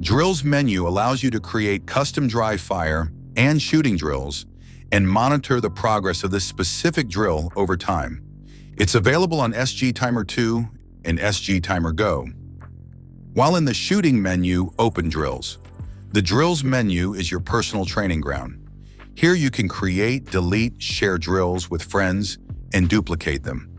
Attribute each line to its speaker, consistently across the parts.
Speaker 1: Drills menu allows you to create custom dry fire and shooting drills and monitor the progress of this specific drill over time. It's available on SG Timer 2 and SG Timer Go. While in the shooting menu, open drills. The drills menu is your personal training ground. Here you can create, delete, share drills with friends, and duplicate them.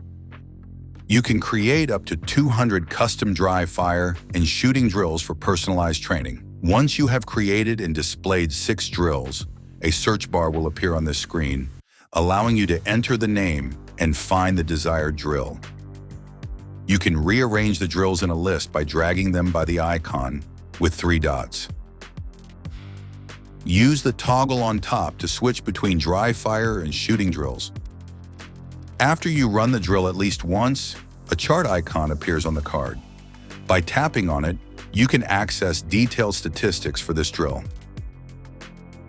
Speaker 1: You can create up to 200 custom dry fire and shooting drills for personalized training. Once you have created and displayed 6 drills, a search bar will appear on this screen, allowing you to enter the name and find the desired drill. You can rearrange the drills in a list by dragging them by the icon with 3 dots. Use the toggle on top to switch between dry fire and shooting drills. After you run the drill at least once, a chart icon appears on the card. By tapping on it, you can access detailed statistics for this drill.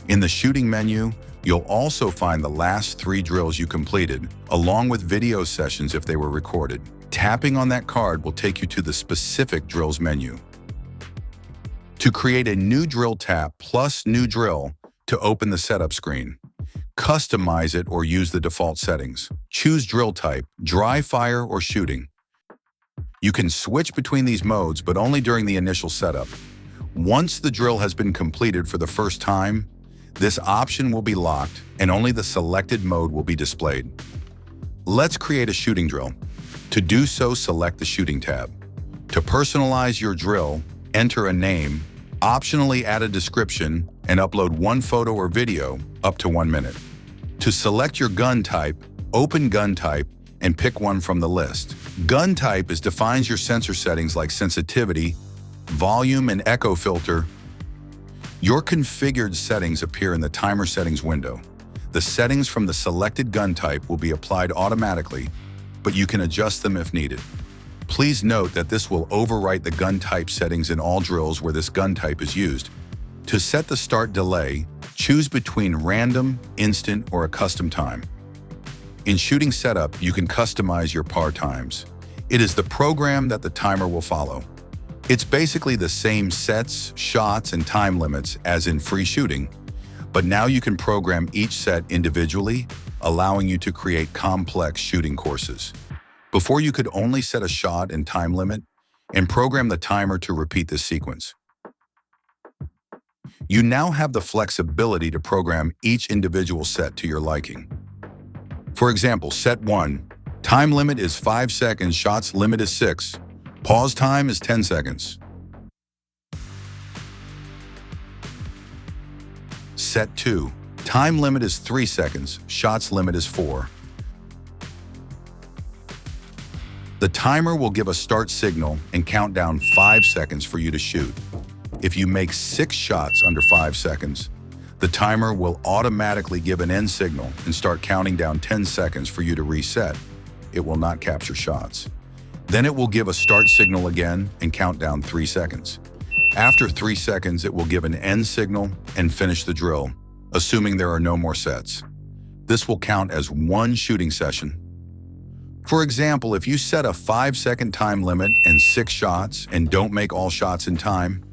Speaker 1: In the shooting menu, you'll also find the last 3 drills you completed, along with video sessions if they were recorded. Tapping on that card will take you to the specific drills menu. To create a new drill, tap plus new drill to open the setup screen. Customize it or use the default settings. Choose drill type, dry fire or shooting. You can switch between these modes, but only during the initial setup. Once the drill has been completed for the first time, this option will be locked and only the selected mode will be displayed. Let's create a shooting drill. To do so, select the shooting tab. To personalize your drill, enter a name, optionally add a description, and upload 1 photo or video up to 1 minute. To select your gun type, open gun type and pick one from the list. Gun type defines your sensor settings like sensitivity, volume, and echo filter. Your configured settings appear in the timer settings window. The settings from the selected gun type will be applied automatically, but you can adjust them if needed. Please note that this will overwrite the gun type settings in all drills where this gun type is used. To set the start delay, choose between random, instant, or a custom time. In shooting setup, you can customize your par times. It is the program that the timer will follow. It's basically the same sets, shots, and time limits as in free shooting, but now you can program each set individually, allowing you to create complex shooting courses. Before, you could only set a shot and time limit and program the timer to repeat this sequence. You now have the flexibility to program each individual set to your liking. For example, set 1, time limit is 5 seconds, shots limit is 6, pause time is 10 seconds. Set 2, time limit is 3 seconds, shots limit is 4. The timer will give a start signal and count down 5 seconds for you to shoot. If you make 6 shots under 5 seconds, the timer will automatically give an end signal and start counting down 10 seconds for you to reset. It will not capture shots. Then it will give a start signal again and count down 3 seconds. After 3 seconds, it will give an end signal and finish the drill, assuming there are no more sets. This will count as 1 shooting session. For example, if you set a 5-second time limit and 6 shots and don't make all shots in time,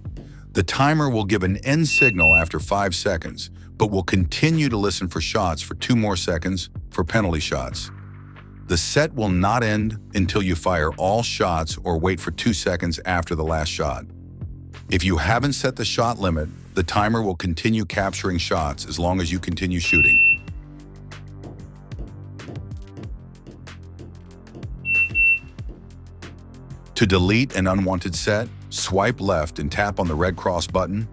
Speaker 1: the timer will give an end signal after 5 seconds, but will continue to listen for shots for 2 more seconds for penalty shots. The set will not end until you fire all shots or wait for 2 seconds after the last shot. If you haven't set the shot limit, the timer will continue capturing shots as long as you continue shooting. To delete an unwanted set, swipe left and tap on the red cross button.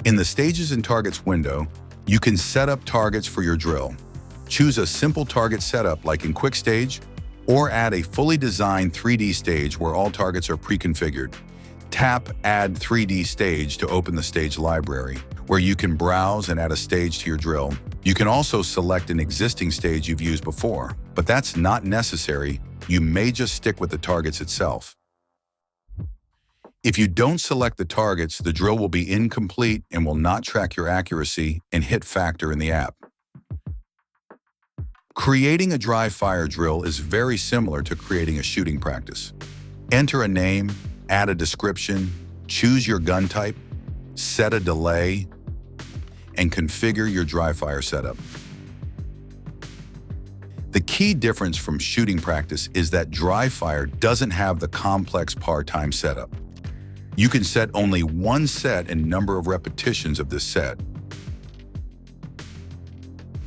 Speaker 1: In the Stages and Targets window, you can set up targets for your drill. Choose a simple target setup like in Quick Stage, or add a fully designed 3D stage where all targets are pre-configured. Tap Add 3D Stage to open the stage library, where you can browse and add a stage to your drill. You can also select an existing stage you've used before, but that's not necessary. You may just stick with the targets itself. If you don't select the targets, the drill will be incomplete and will not track your accuracy and hit factor in the app. Creating a dry fire drill is very similar to creating a shooting practice. Enter a name, add a description, Choose your gun type, set a delay, and configure your dry fire setup. The key difference from shooting practice is that dry fire doesn't have the complex par time setup. You can set only one set and number of repetitions of this set.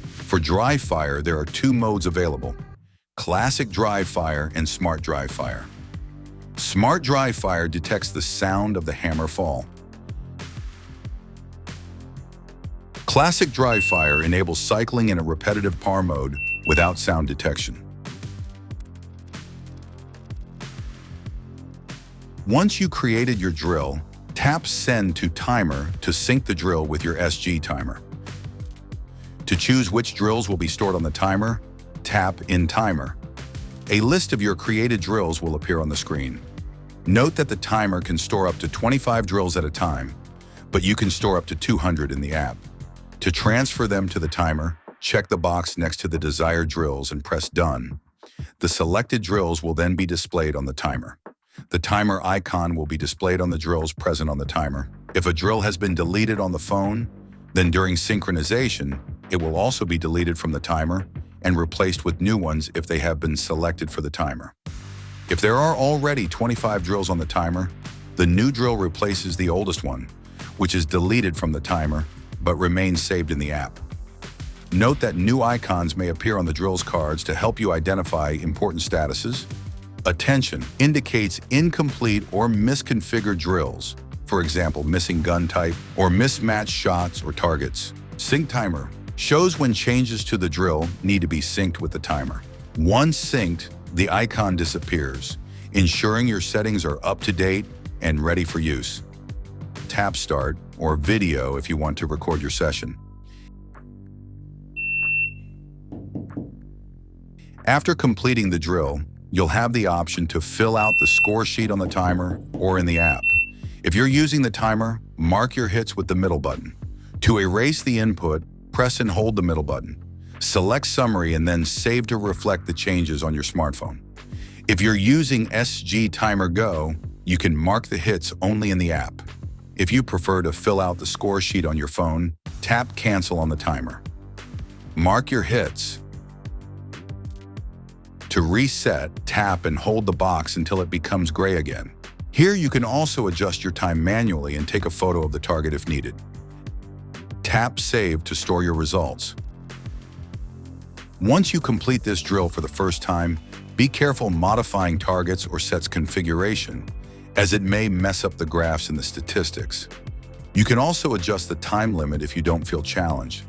Speaker 1: For dry fire, there are two modes available: Classic Dry Fire and Smart Dry Fire. Smart Dry Fire detects the sound of the hammer fall. Classic Dry Fire enables cycling in a repetitive par mode without sound detection. Once you created your drill, tap Send to Timer to sync the drill with your SG timer. To choose which drills will be stored on the timer, tap In Timer. A list of your created drills will appear on the screen. Note that the timer can store up to 25 drills at a time, but you can store up to 200 in the app. To transfer them to the timer, check the box next to the desired drills and press Done. The selected drills will then be displayed on the timer. The timer icon will be displayed on the drills present on the timer. If a drill has been deleted on the phone, then during synchronization, it will also be deleted from the timer and replaced with new ones if they have been selected for the timer. If there are already 25 drills on the timer, the new drill replaces the oldest one, which is deleted from the timer but remains saved in the app. Note that new icons may appear on the drills cards to help you identify important statuses. Attention indicates incomplete or misconfigured drills, for example, missing gun type or mismatched shots or targets. Sync Timer shows when changes to the drill need to be synced with the timer. Once synced, the icon disappears, ensuring your settings are up to date and ready for use. Tap Start or Video if you want to record your session. After completing the drill, you'll have the option to fill out the score sheet on the timer or in the app. If you're using the timer, mark your hits with the middle button. To erase the input, press and hold the middle button. Select Summary and then save to reflect the changes on your smartphone. If you're using SG Timer Go, you can mark the hits only in the app. If you prefer to fill out the score sheet on your phone, tap Cancel on the timer. Mark your hits. To reset, tap and hold the box until it becomes gray again. Here you can also adjust your time manually and take a photo of the target if needed. Tap Save to store your results. Once you complete this drill for the first time, be careful modifying targets or sets configuration, as it may mess up the graphs and the statistics. You can also adjust the time limit if you don't feel challenged.